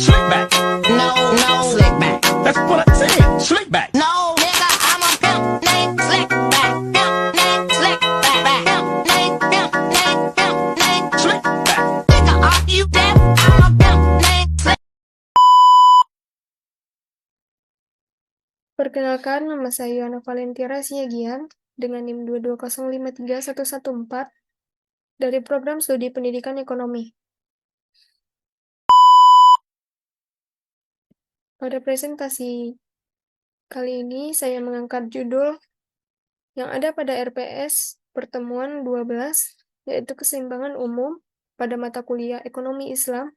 Slick back. No, no, slick back. That's what I said. Slick back. No, nigga, I'm a pimp named Slick back. Pimp named Slick back. Pimp named Slick back. Nigga, are you deaf? I'm a pimp named Slick. Perkenalkan, nama saya Yana Valentira Siagian dengan NIM 220531114 dari Program Studi Pendidikan Ekonomi. Pada presentasi kali ini, saya mengangkat judul yang ada pada RPS pertemuan 12, yaitu keseimbangan umum pada mata kuliah Ekonomi Islam.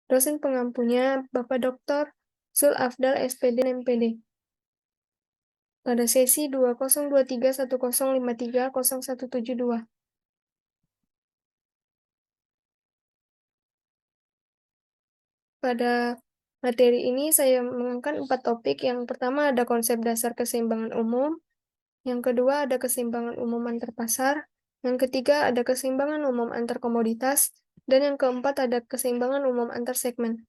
Dosen pengampunya Bapak Dr. Sul Afdal SPD MPD. Pada sesi 202310530172. Pada materi ini saya mengangkat 4 topik. Yang pertama ada konsep dasar keseimbangan umum, yang kedua ada keseimbangan umum antar pasar, yang ketiga ada keseimbangan umum antar komoditas, dan yang keempat ada keseimbangan umum antar segmen.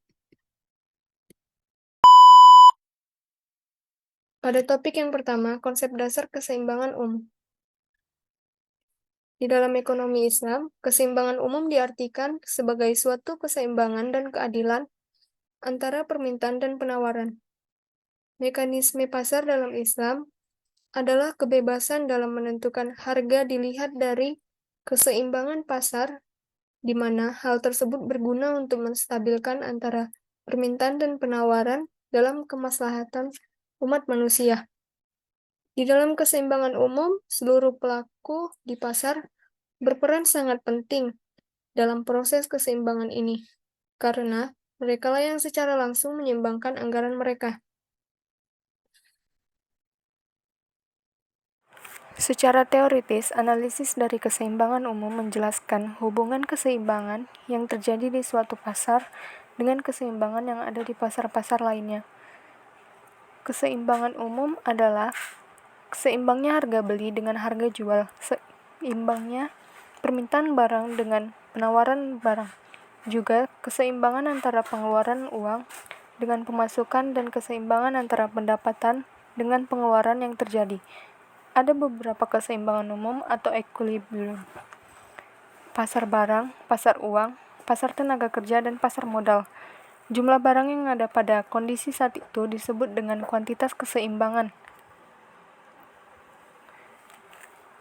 Pada topik yang pertama, konsep dasar keseimbangan umum. Di dalam ekonomi Islam, keseimbangan umum diartikan sebagai suatu keseimbangan dan keadilan antara permintaan dan penawaran. Mekanisme pasar dalam Islam adalah kebebasan dalam menentukan harga dilihat dari keseimbangan pasar, di mana hal tersebut berguna untuk menstabilkan antara permintaan dan penawaran dalam kemaslahatan umat manusia. Di dalam keseimbangan umum, seluruh pelaku di pasar berperan sangat penting dalam proses keseimbangan ini, karena merekalah yang secara langsung menyeimbangkan anggaran mereka. Secara teoritis, analisis dari keseimbangan umum menjelaskan hubungan keseimbangan yang terjadi di suatu pasar dengan keseimbangan yang ada di pasar-pasar lainnya. Keseimbangan umum adalah seimbangnya harga beli dengan harga jual, seimbangnya permintaan barang dengan penawaran barang, juga keseimbangan antara pengeluaran uang dengan pemasukan dan keseimbangan antara pendapatan dengan pengeluaran yang terjadi. Ada beberapa keseimbangan umum atau equilibrium. Pasar barang, pasar uang, pasar tenaga kerja, dan pasar modal. Jumlah barang yang ada pada kondisi saat itu disebut dengan kuantitas keseimbangan.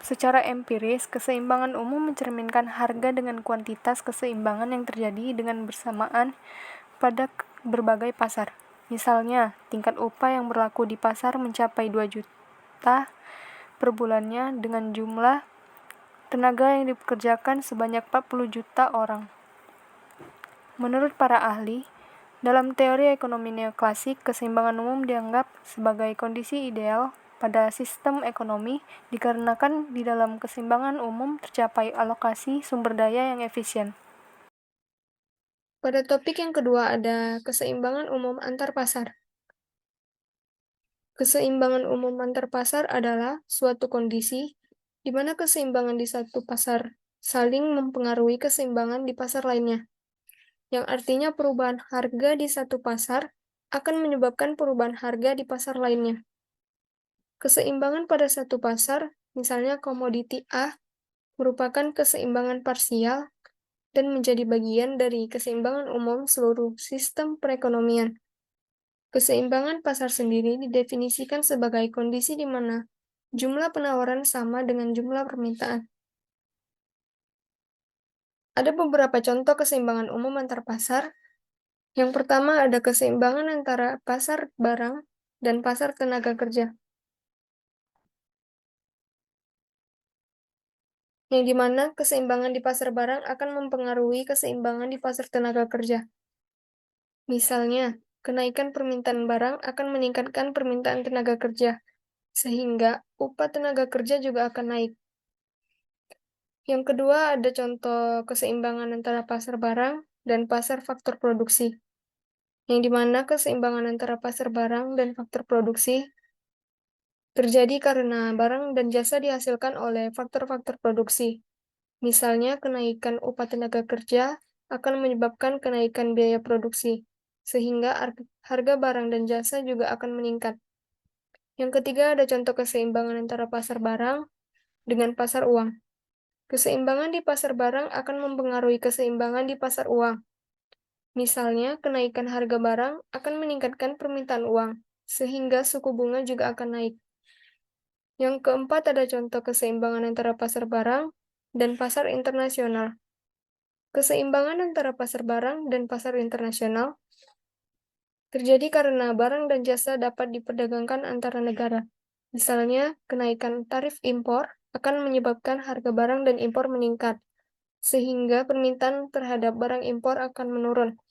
Secara empiris, keseimbangan umum mencerminkan harga dengan kuantitas keseimbangan yang terjadi dengan bersamaan pada berbagai pasar. Misalnya, tingkat upah yang berlaku di pasar mencapai 2 juta per bulannya dengan jumlah tenaga yang dipekerjakan sebanyak 40 juta orang. Menurut para ahli, dalam teori ekonomi neoklasik, keseimbangan umum dianggap sebagai kondisi ideal pada sistem ekonomi dikarenakan di dalam keseimbangan umum tercapai alokasi sumber daya yang efisien. Pada topik yang kedua ada keseimbangan umum antar pasar. Keseimbangan umum antar pasar adalah suatu kondisi di mana keseimbangan di satu pasar saling mempengaruhi keseimbangan di pasar lainnya, yang artinya perubahan harga di satu pasar akan menyebabkan perubahan harga di pasar lainnya. Keseimbangan pada satu pasar, misalnya komoditi A, merupakan keseimbangan parsial dan menjadi bagian dari keseimbangan umum seluruh sistem perekonomian. Keseimbangan pasar sendiri didefinisikan sebagai kondisi di mana jumlah penawaran sama dengan jumlah permintaan. Ada beberapa contoh keseimbangan umum antar pasar. Yang pertama ada keseimbangan antara pasar barang dan pasar tenaga kerja, yang dimana keseimbangan di pasar barang akan mempengaruhi keseimbangan di pasar tenaga kerja. Misalnya, kenaikan permintaan barang akan meningkatkan permintaan tenaga kerja, sehingga upah tenaga kerja juga akan naik. Yang kedua, ada contoh keseimbangan antara pasar barang dan pasar faktor produksi, yang dimana keseimbangan antara pasar barang dan faktor produksi terjadi karena barang dan jasa dihasilkan oleh faktor-faktor produksi, misalnya kenaikan upah tenaga kerja akan menyebabkan kenaikan biaya produksi, sehingga harga barang dan jasa juga akan meningkat. Yang ketiga, ada contoh keseimbangan antara pasar barang dengan pasar uang. Keseimbangan di pasar barang akan mempengaruhi keseimbangan di pasar uang. Misalnya, kenaikan harga barang akan meningkatkan permintaan uang, sehingga suku bunga juga akan naik. Yang keempat, ada contoh keseimbangan antara pasar barang dan pasar internasional. Keseimbangan antara pasar barang dan pasar internasional terjadi karena barang dan jasa dapat diperdagangkan antara negara. Misalnya, kenaikan tarif impor akan menyebabkan harga barang dan impor meningkat, sehingga permintaan terhadap barang impor akan menurun.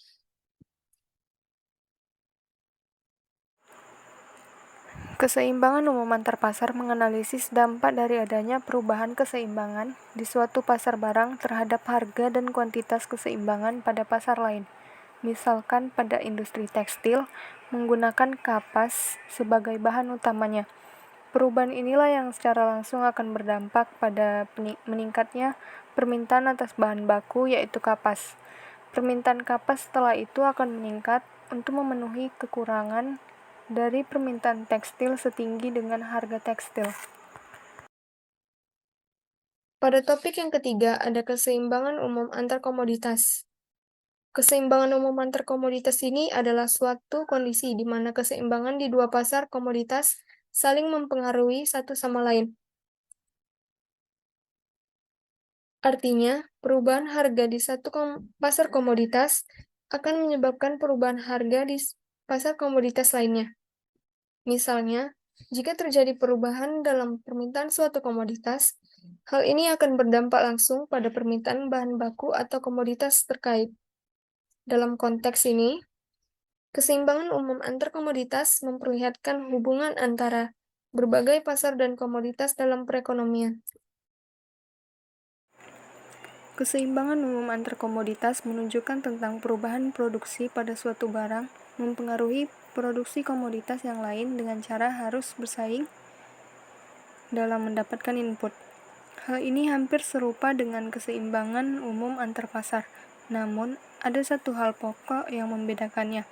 Keseimbangan umum antar pasar menganalisis dampak dari adanya perubahan keseimbangan di suatu pasar barang terhadap harga dan kuantitas keseimbangan pada pasar lain. Misalkan pada industri tekstil, menggunakan kapas sebagai bahan utamanya. Perubahan inilah yang secara langsung akan berdampak pada meningkatnya permintaan atas bahan baku, yaitu kapas. Permintaan kapas setelah itu akan meningkat untuk memenuhi kekurangan dari permintaan tekstil setinggi dengan harga tekstil. Pada topik yang ketiga, ada keseimbangan umum antar komoditas. Keseimbangan umum antar komoditas ini adalah suatu kondisi di mana keseimbangan di dua pasar komoditas saling mempengaruhi satu sama lain. Artinya, perubahan harga di satu pasar komoditas akan menyebabkan perubahan harga di pasar komoditas lainnya. Misalnya, jika terjadi perubahan dalam permintaan suatu komoditas, hal ini akan berdampak langsung pada permintaan bahan baku atau komoditas terkait. Dalam konteks ini, keseimbangan umum antar komoditas memperlihatkan hubungan antara berbagai pasar dan komoditas dalam perekonomian. Keseimbangan umum antar komoditas menunjukkan tentang perubahan produksi pada suatu barang mempengaruhi produksi komoditas yang lain dengan cara harus bersaing dalam mendapatkan input. Hal ini hampir serupa dengan keseimbangan umum antar pasar, namun ada satu hal pokok yang membedakannya.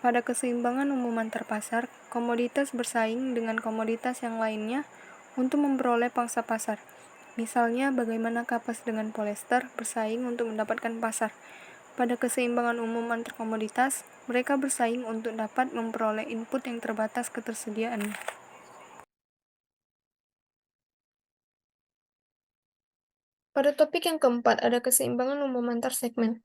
Pada keseimbangan umum antar pasar, komoditas bersaing dengan komoditas yang lainnya untuk memperoleh pangsa pasar. Misalnya, bagaimana kapas dengan polyester bersaing untuk mendapatkan pasar. Pada keseimbangan umum antar komoditas, mereka bersaing untuk dapat memperoleh input yang terbatas ketersediaannya. Pada topik yang keempat, ada keseimbangan umum antar segmen.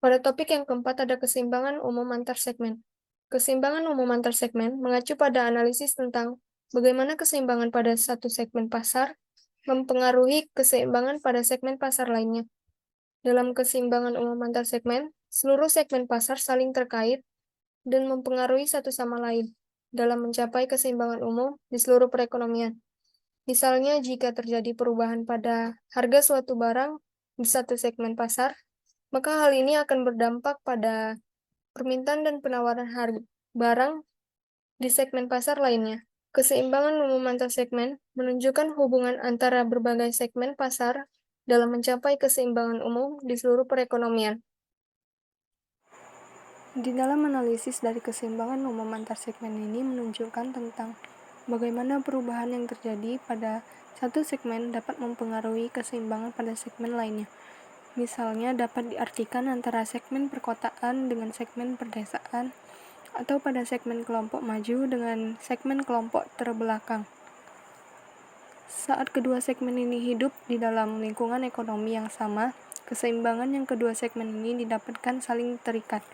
Pada topik yang keempat, ada keseimbangan umum antar segmen. Keseimbangan umum antar segmen mengacu pada analisis tentang bagaimana keseimbangan pada satu segmen pasar mempengaruhi keseimbangan pada segmen pasar lainnya. Dalam keseimbangan umum antar segmen, seluruh segmen pasar saling terkait dan mempengaruhi satu sama lain dalam mencapai keseimbangan umum di seluruh perekonomian. Misalnya, jika terjadi perubahan pada harga suatu barang di satu segmen pasar, maka hal ini akan berdampak pada permintaan dan penawaran harga barang di segmen pasar lainnya. Keseimbangan umum antar segmen menunjukkan hubungan antara berbagai segmen pasar dalam mencapai keseimbangan umum di seluruh perekonomian. Di dalam analisis dari keseimbangan umum antar segmen ini menunjukkan tentang bagaimana perubahan yang terjadi pada satu segmen dapat mempengaruhi keseimbangan pada segmen lainnya. Misalnya dapat diartikan antara segmen perkotaan dengan segmen perdesaan, atau pada segmen kelompok maju dengan segmen kelompok terbelakang. Saat kedua segmen ini hidup di dalam lingkungan ekonomi yang sama, keseimbangan yang kedua segmen ini didapatkan saling terikat.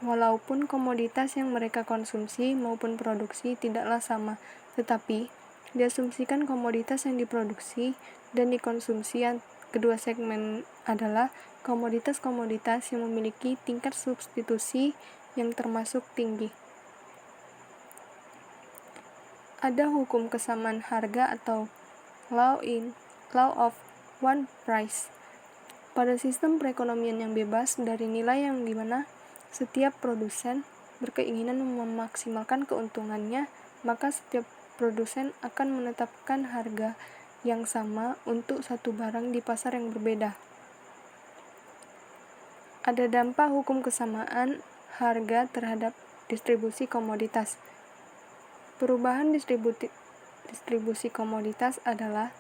Walaupun komoditas yang mereka konsumsi maupun produksi tidaklah sama, tetapi diasumsikan komoditas yang diproduksi dan dikonsumsi kedua segmen adalah komoditas-komoditas yang memiliki tingkat substitusi yang termasuk tinggi. Ada hukum kesamaan harga atau law of one price. Pada sistem perekonomian yang bebas dari nilai yang dimana setiap produsen berkeinginan memaksimalkan keuntungannya, maka setiap produsen akan menetapkan harga yang sama untuk satu barang di pasar yang berbeda. Ada dampak hukum kesamaan harga terhadap distribusi komoditas. Perubahan distribusi komoditas adalah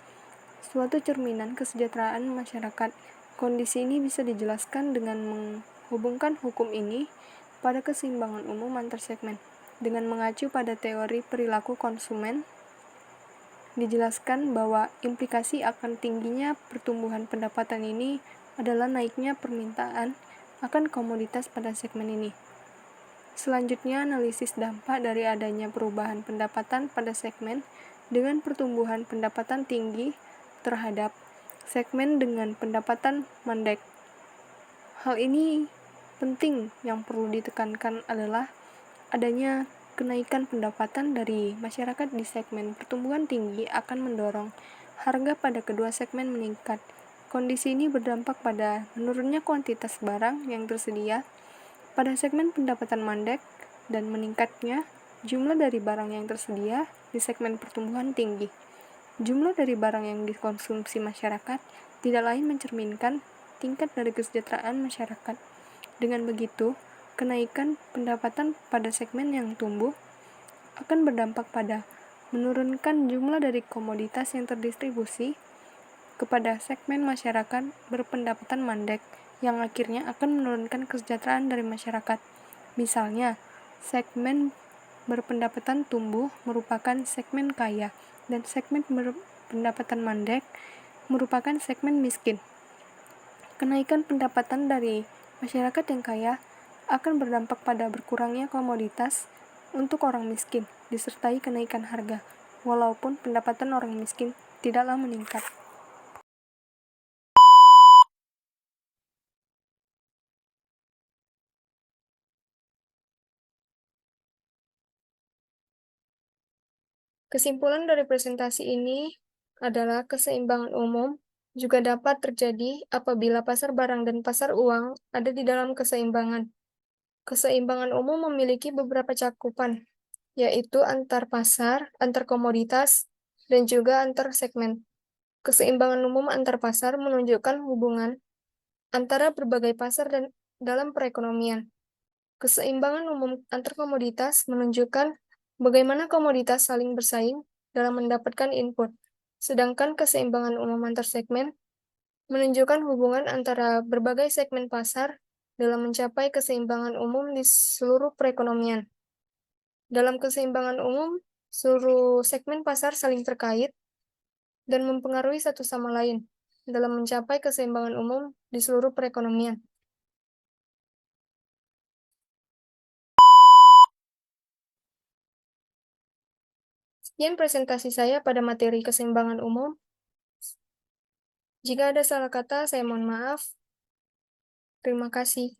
suatu cerminan kesejahteraan masyarakat. Kondisi ini bisa dijelaskan dengan menghubungkan hukum ini pada keseimbangan umum antar segmen. Dengan mengacu pada teori perilaku konsumen, dijelaskan bahwa implikasi akan tingginya pertumbuhan pendapatan ini adalah naiknya permintaan akan komoditas pada segmen ini. Selanjutnya, analisis dampak dari adanya perubahan pendapatan pada segmen dengan pertumbuhan pendapatan tinggi terhadap segmen dengan pendapatan mandek. Hal ini penting, yang perlu ditekankan adalah adanya kenaikan pendapatan dari masyarakat di segmen pertumbuhan tinggi akan mendorong harga pada kedua segmen meningkat. Kondisi ini berdampak pada menurunnya kuantitas barang yang tersedia pada segmen pendapatan mandek dan meningkatnya jumlah dari barang yang tersedia di segmen pertumbuhan tinggi. Jumlah dari barang yang dikonsumsi masyarakat tidak lain mencerminkan tingkat dari kesejahteraan masyarakat. Dengan begitu, kenaikan pendapatan pada segmen yang tumbuh akan berdampak pada menurunkan jumlah dari komoditas yang terdistribusi kepada segmen masyarakat berpendapatan mandek, yang akhirnya akan menurunkan kesejahteraan dari masyarakat. Misalnya, segmen berpendapatan tumbuh merupakan segmen kaya, dan segmen berpendapatan mandek merupakan segmen miskin. Kenaikan pendapatan dari masyarakat yang kaya akan berdampak pada berkurangnya komoditas untuk orang miskin, disertai kenaikan harga, walaupun pendapatan orang miskin tidaklah meningkat. Kesimpulan dari presentasi ini adalah keseimbangan umum juga dapat terjadi apabila pasar barang dan pasar uang ada di dalam keseimbangan. Keseimbangan umum memiliki beberapa cakupan, yaitu antar pasar, antar komoditas, dan juga antar segmen. Keseimbangan umum antar pasar menunjukkan hubungan antara berbagai pasar dan dalam perekonomian. Keseimbangan umum antar komoditas menunjukkan bagaimana komoditas saling bersaing dalam mendapatkan input, sedangkan keseimbangan umum antar segmen menunjukkan hubungan antara berbagai segmen pasar dalam mencapai keseimbangan umum di seluruh perekonomian. Dalam keseimbangan umum, seluruh segmen pasar saling terkait dan mempengaruhi satu sama lain dalam mencapai keseimbangan umum di seluruh perekonomian. Sekian presentasi saya pada materi keseimbangan umum. Jika ada salah kata, saya mohon maaf. Terima kasih.